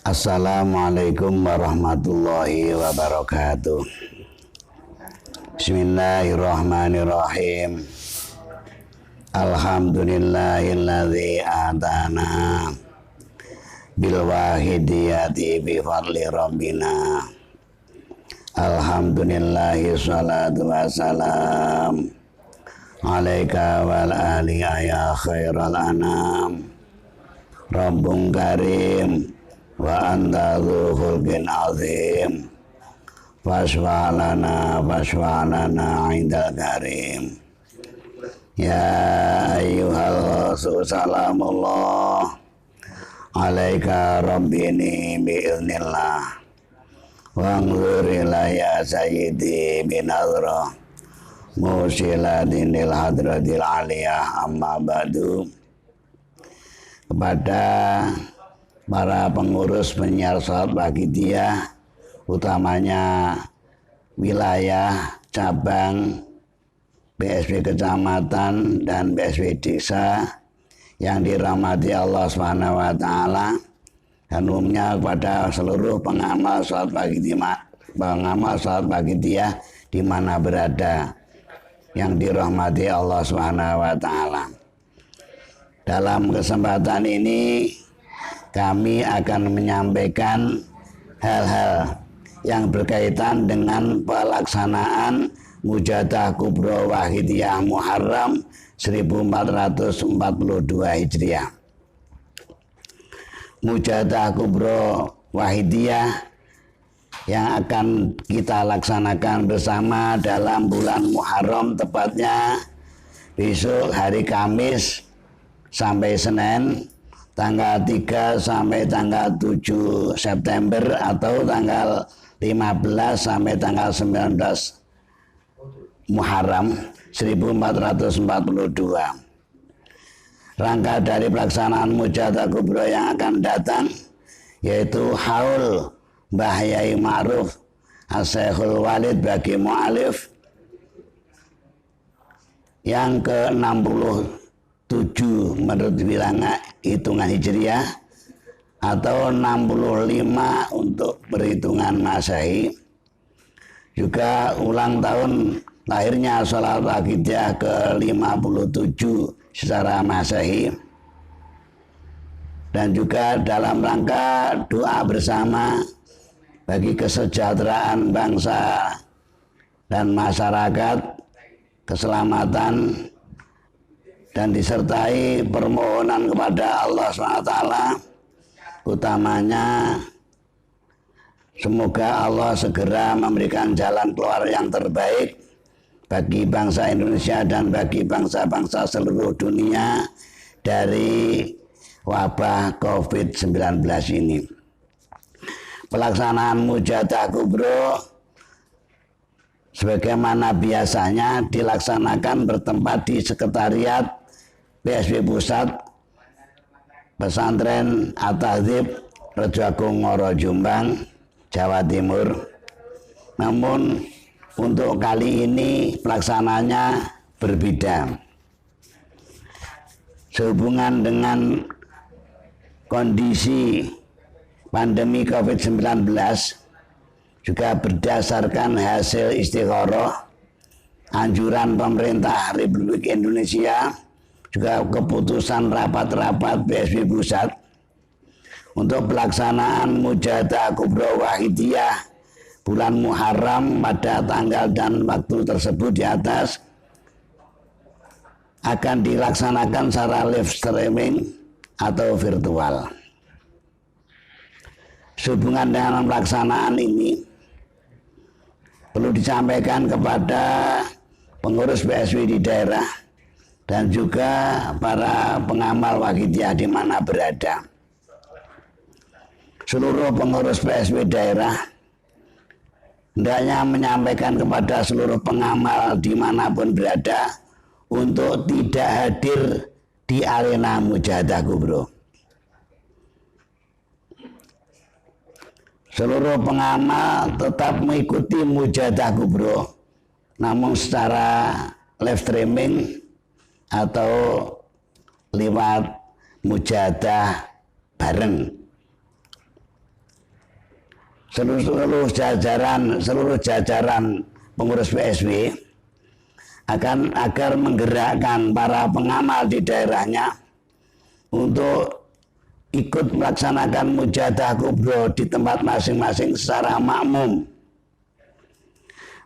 Assalamualaikum warahmatullahi wabarakatuh. Bismillahirrahmanirrahim. Alhamdulillahilladzi atana bil wahidiyati bi fadli rabbina. Alhamdulillahi salatu wassalam alaika wal ali ya khairal anam. Rabbun karim wa anta dzu khulqin azim. Fasfa'lana indal karim. Ya ayyuhal rasul salamullah alaika rabbini bi'iznillah wa anzur ilayya sayyidi binadra musilatin lil hadratil aliyah amma ba'du. Kepada para pengurus penyiar salat Wahidiyah, utamanya wilayah cabang BSW kecamatan dan BSW desa yang dirahmati Allah Subhanahu wa taala, dan umumnya kepada seluruh pengamal salat Wahidiyah di mana berada yang dirahmati Allah Subhanahu wa taala. Dalam kesempatan ini kami akan menyampaikan hal-hal yang berkaitan dengan pelaksanaan Mujadah Kubro Wahidiyah Muharram 1442 Hijriah. Mujadah Kubro Wahidiyah yang akan kita laksanakan bersama dalam bulan Muharram, tepatnya besok hari Kamis sampai Senin, tanggal 3 sampai tanggal 7 September atau tanggal 15 sampai tanggal 19 Muharram 1442. Rangka dari pelaksanaan Mujadah Kubro yang akan datang yaitu haul Mbah Yai Ma'ruf As-Syekhul Walid bagi mu'alif yang ke-67 menurut bilangan hitungan Hijriah atau 65 untuk perhitungan Masehi. Juga ulang tahun lahirnya Salat Wahidiyah ke-57 secara Masehi. Dan juga dalam rangka doa bersama bagi kesejahteraan bangsa dan masyarakat, keselamatan, dan disertai permohonan kepada Allah SWT, utamanya semoga Allah segera memberikan jalan keluar yang terbaik bagi bangsa Indonesia dan bagi bangsa-bangsa seluruh dunia dari wabah COVID-19 ini. Pelaksanaan Mujadah Kubro sebagaimana biasanya dilaksanakan bertempat di sekretariat BSW Pusat Pesantren At-Tahdzib Rejoagung Ngoro Jombang, Jawa Timur. Namun untuk kali ini pelaksananya berbeda. Sehubungan dengan kondisi pandemi COVID-19, juga berdasarkan hasil istikharah anjuran pemerintah Republik Indonesia, juga keputusan rapat-rapat BSW Pusat untuk pelaksanaan Mujadah Kubro Wahidiyah bulan Muharram pada tanggal dan waktu tersebut di atas akan dilaksanakan secara live streaming atau virtual. Sehubungan dengan pelaksanaan ini perlu disampaikan kepada pengurus BSW di daerah dan juga para pengamal Wahidiyah di mana berada. Seluruh pengurus BSW daerah hendaknya menyampaikan kepada seluruh pengamal dimanapun berada untuk tidak hadir di arena Mujadah Kubro. Seluruh pengamal tetap mengikuti Mujadah Kubro, namun secara live streaming atau lewat mujadah bareng. seluruh jajaran pengurus PSW agar menggerakkan para pengamal di daerahnya untuk ikut melaksanakan mujahadah kubro di tempat masing-masing secara makmum.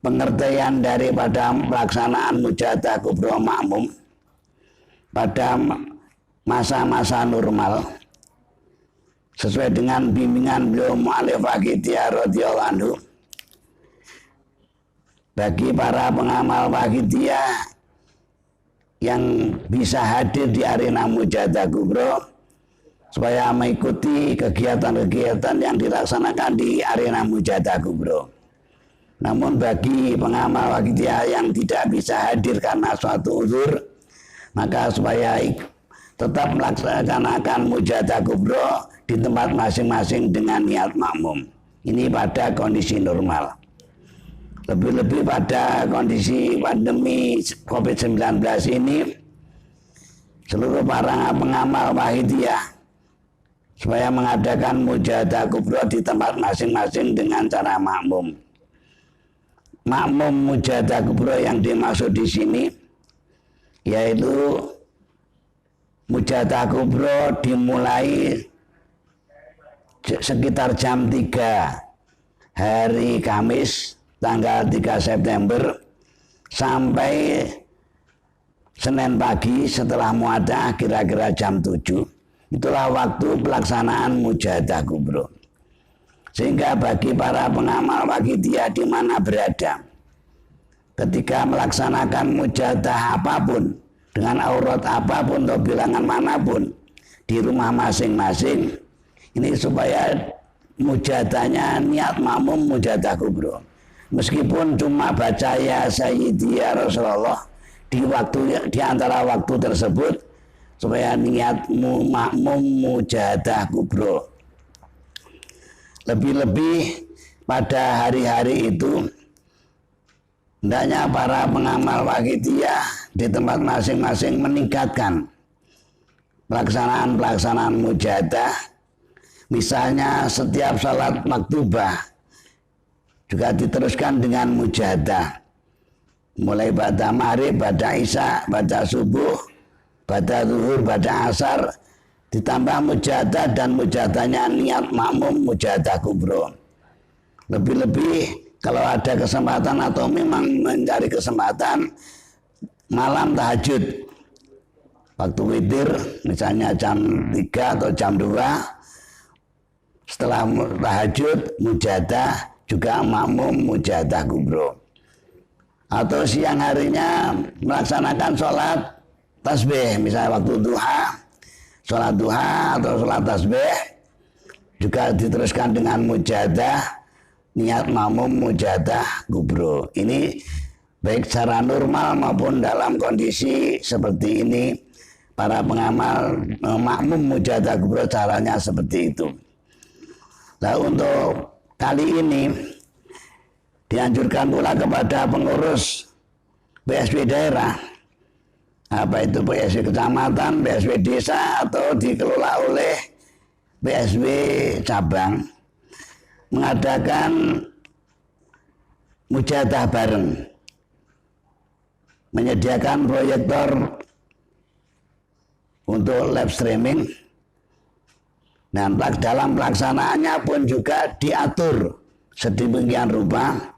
Pengertian daripada pelaksanaan mujahadah kubro makmum pada masa-masa normal sesuai dengan bimbingan beliau Mu'alif Waqidiyah radhiyallahu anhu, bagi para pengamal Waqidiyah yang bisa hadir di arena mujahadah kubro supaya mengikuti kegiatan-kegiatan yang dilaksanakan di arena mujahadah kubro. Namun bagi pengamal Waqidiyah yang tidak bisa hadir karena suatu uzur, maka supaya tetap melaksanakan mujahadah kubro di tempat masing-masing dengan niat makmum. Ini pada kondisi normal. Lebih-lebih pada kondisi pandemi COVID-19 ini, seluruh para pengamal Waqidiyah supaya mengadakan mujahadah kubro di tempat masing-masing dengan cara makmum. Makmum mujahadah kubro yang dimaksud di sini yaitu mujahadah kubro dimulai sekitar jam 3 hari Kamis tanggal 3 September sampai Senin pagi setelah muadah kira-kira jam 7. Itulah waktu pelaksanaan mujahadah kubro. Sehingga bagi para pengamal Waqidiyah di mana berada, ketika melaksanakan mujahadah apapun, dengan aurat apapun atau bilangan manapun, di rumah masing-masing, ini supaya mujahadahnya niat makmum mujahadah kubro. Meskipun cuma baca ya Sayyidi ya Rasulullah di antara waktu tersebut, supaya niatmu makmum mujahadah kubro. Lebih-lebih pada hari-hari itu hendaknya para pengamal Waqidiyah di tempat masing-masing meningkatkan pelaksanaan mujahadah. Misalnya setiap salat maktubah juga diteruskan dengan mujahadah. Mulai pada maghrib, pada isya, pada subuh, pada zuhur, pada asar, ditambah mujahadah dan mujahadahnya niat makmum mujahadah kubro. Lebih-lebih kalau ada kesempatan atau memang mencari kesempatan malam tahajud, waktu witir misalnya jam 3 atau jam 2, setelah tahajud mujahadah juga makmum mujahadah kubro. Atau siang harinya melaksanakan sholat tasbih, misalnya waktu duha, sholat duha atau sholat tasbih juga diteruskan dengan mujahadah niat makmum mujahadah kubro. Ini baik secara normal maupun dalam kondisi seperti ini, para pengamal makmum mujahadah kubro caranya seperti itu. Nah, untuk kali ini dianjurkan pula kepada pengurus PSW daerah, apa itu PSW kecamatan, PSW desa atau dikelola oleh PSW cabang, mengadakan mujahadah bareng, menyediakan proyektor untuk live streaming, dan dalam pelaksanaannya pun juga diatur sedemikian rupa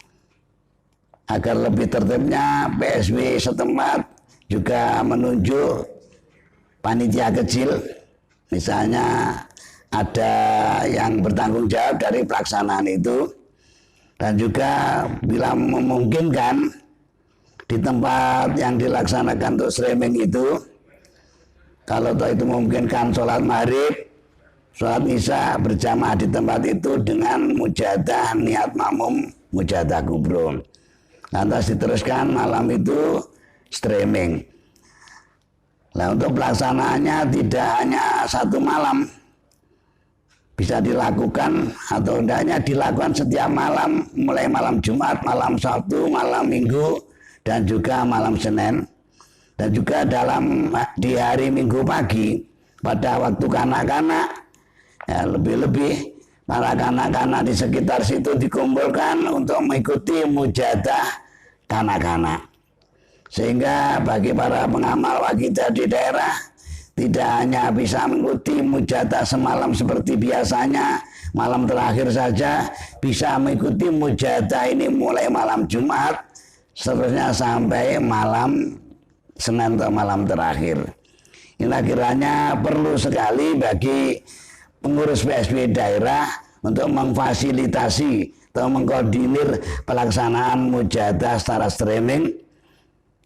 agar lebih tertibnya PSW setempat juga menunjuk panitia kecil, misalnya ada yang bertanggung jawab dari pelaksanaan itu, dan juga bila memungkinkan di tempat yang dilaksanakan untuk streaming itu, kalau itu memungkinkan sholat maghrib, sholat isya berjamaah di tempat itu dengan mujahadah niat makmum mujahadah kubro. Lantas diteruskan malam itu streaming. Nah, untuk pelaksanaannya tidak hanya satu malam, bisa dilakukan atau hendaknya dilakukan setiap malam, mulai malam Jumat, malam Sabtu, malam Minggu, dan juga malam Senin. Dan juga di hari Minggu pagi pada waktu kanak-kanak, ya, lebih-lebih para kanak-kanak di sekitar situ dikumpulkan untuk mengikuti mujadah kanak-kanak. Sehingga bagi para pengamal wakidah di daerah tidak hanya bisa mengikuti mujadah semalam seperti biasanya, malam terakhir saja, bisa mengikuti mujadah ini mulai malam Jumat seterusnya sampai malam Senin atau malam terakhir. Ini kiranya perlu sekali bagi pengurus PSB daerah untuk memfasilitasi atau mengkoordinir pelaksanaan mujadah secara streaming,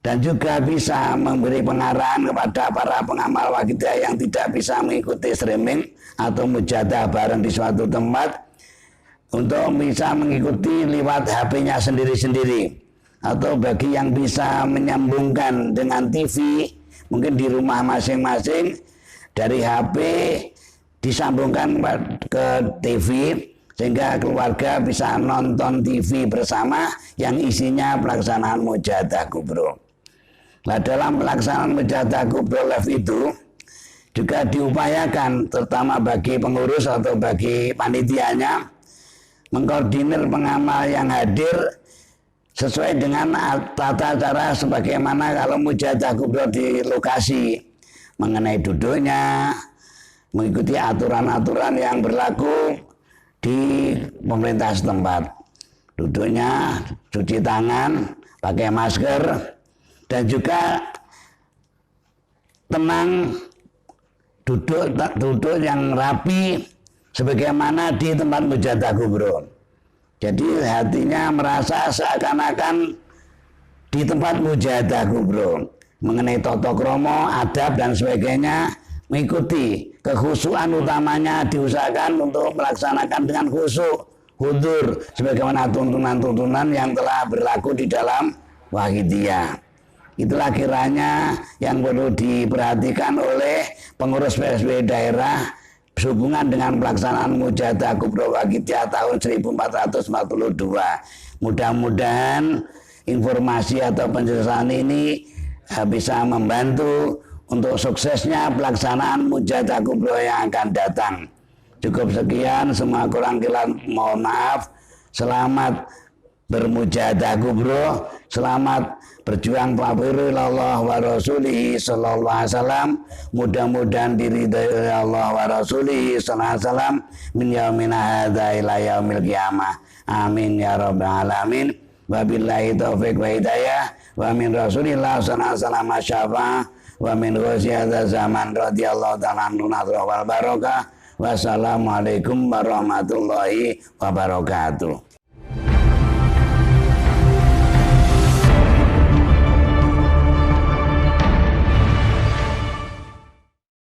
dan juga bisa memberi pengarahan kepada para pengamal wakidah yang tidak bisa mengikuti streaming atau mujadah bareng di suatu tempat untuk bisa mengikuti lewat HP-nya sendiri-sendiri, atau bagi yang bisa menyambungkan dengan TV mungkin di rumah masing-masing dari HP disambungkan ke TV sehingga keluarga bisa nonton TV bersama yang isinya pelaksanaan mujadah kubro. Nah, dalam pelaksanaan mujadah kubro live itu juga diupayakan terutama bagi pengurus atau bagi panitianya mengkoordinir pengamal yang hadir sesuai dengan tata cara sebagaimana kalau mujadah kubro di lokasi, mengenai duduknya, mengikuti aturan-aturan yang berlaku di pemerintah setempat. Duduknya, cuci tangan, pakai masker, dan juga tenang, duduk yang rapi sebagaimana di tempat mujadah kubro. Jadi hatinya merasa seakan-akan di tempat mujadah kubro, mengenai tata krama, adab dan sebagainya, mengikuti kekhusyuan utamanya diusahakan untuk melaksanakan dengan khusyuk, hudur sebagaimana tuntunan-tuntunan yang telah berlaku di dalam Wahidiyah. Itulah kiranya yang perlu diperhatikan oleh pengurus PSB daerah sehubungan dengan pelaksanaan mujadah kubro Wahidiyah tahun 1442. Mudah-mudahan informasi atau penjelasan ini bisa membantu untuk suksesnya pelaksanaan mujadah kubro yang akan datang. Cukup sekian, semua kurang mohon maaf. Selamat bermujadah kubro, selamat berjuang Allah wa rasulihi sallallahu alaihi wasallam. Mudah-mudahan diridhai Allah wa rasulihi sallallahu alaihi wasallam min yaumina hadza ila yaumil qiyamah. Amin ya rabbal alamin. Wabillahi taufiq wa hidayah wa min rasulillah sallallahu alaihi wasallam syafa wa min ghasyata zaman radhiyallahu ta'ala anhu wal barakah. Wassalamualaikum warahmatullahi wabarakatuh.